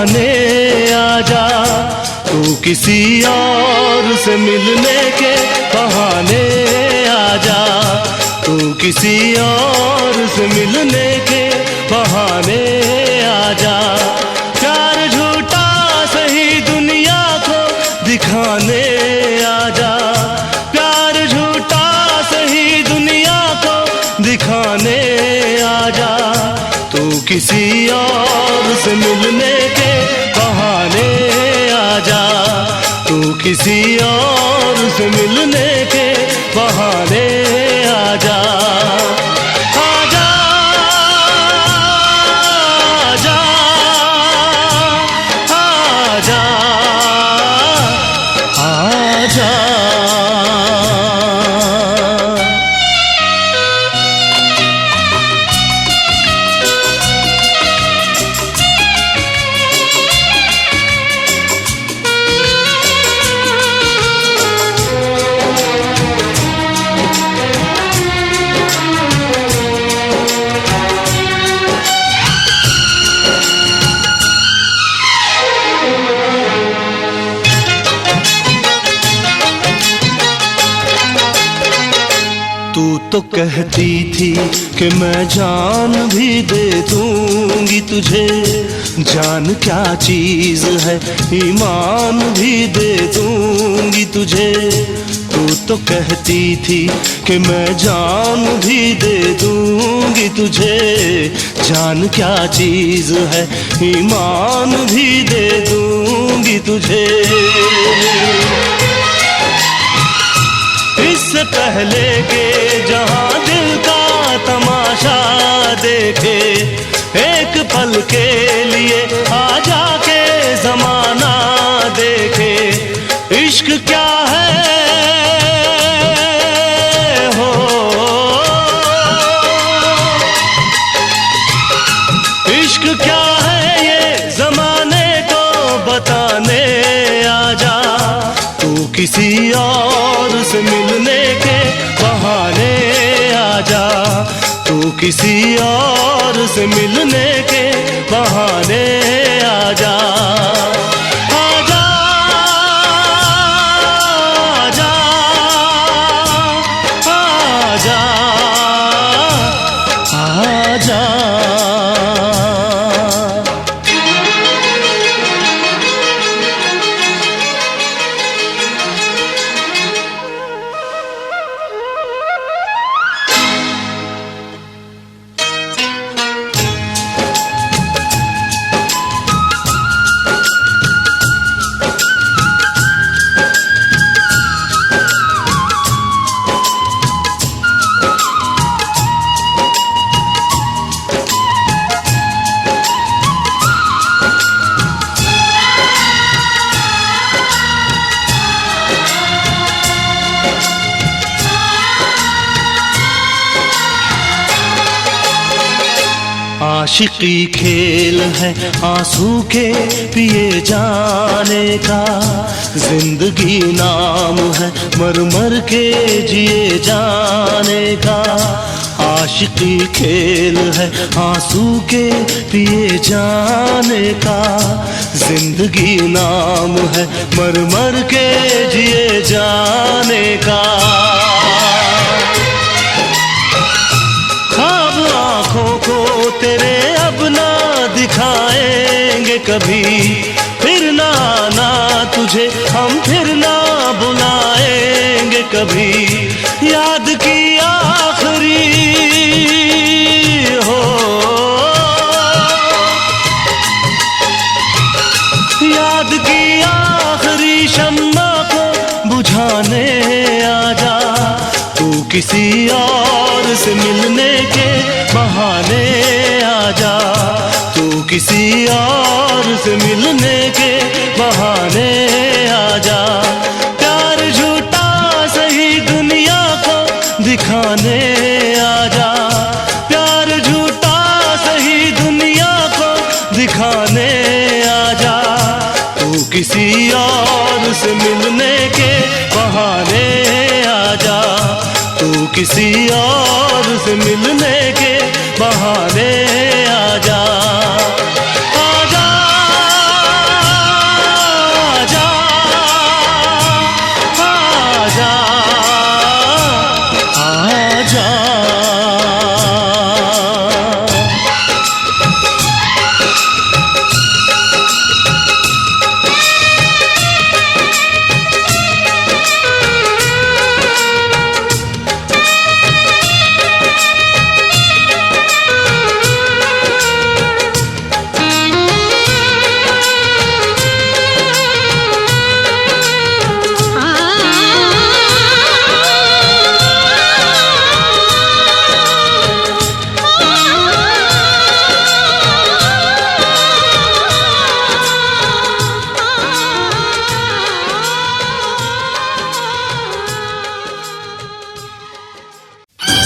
बहाने आजा, तू किसी और से मिलने के बहाने आजा, तू किसी और से मिलने के बहाने आजा। प्यार झूठा सही दुनिया को दिखाने आजा, प्यार झूठा सही दुनिया को दिखाने आजा, तू किसी और से मिलने के बहाने आजा, तू किसी और से मिलने के बहाने आजा। आजा आजा आजा आजा। तू तो कहती थी कि मैं जान भी दे दूंगी तुझे, जान क्या चीज है ईमान भी दे दूंगी तुझे। तू तो कहती थी कि मैं जान भी दे दूंगी तुझे, जान क्या चीज है ईमान भी दे दूंगी तुझे। इससे पहले के जहां दिल का तमाशा देखे, एक पल के लिए आ जाके जमाना देखे। इश्क क्या है हो, इश्क क्या है ये जमाने को बताने आजा, तू किसी और से मिलने के बहाने आजा, तू किसी और से मिलने के बहाने आजा। आजा आजा आजा आजा। आशिकी खेल है आंसू के पिए जाने का, जिंदगी नाम है मर मर के जिए जाने का। आशिकी खेल है आंसू के पिए जाने का, जिंदगी नाम है मर मर के जिए जाने का। ख्वाब आँखों को तेरे अब ना दिखाएंगे कभी, फिर ना आना तुझे हम फिर ना बुलाएंगे कभी। याद की आखिरी हो, याद की आखिरी शम्मा को बुझाने आजा, तू किसी और से मिलने के बहाने आजा, तू किसी और से मिलने के बहाने आजा। प्यार झूठा सही दुनिया को दिखाने आजा, प्यार झूठा सही दुनिया को दिखाने आजा, तू किसी और से मिलने के बहाने आजा, तू किसी और से मिलने के बहाने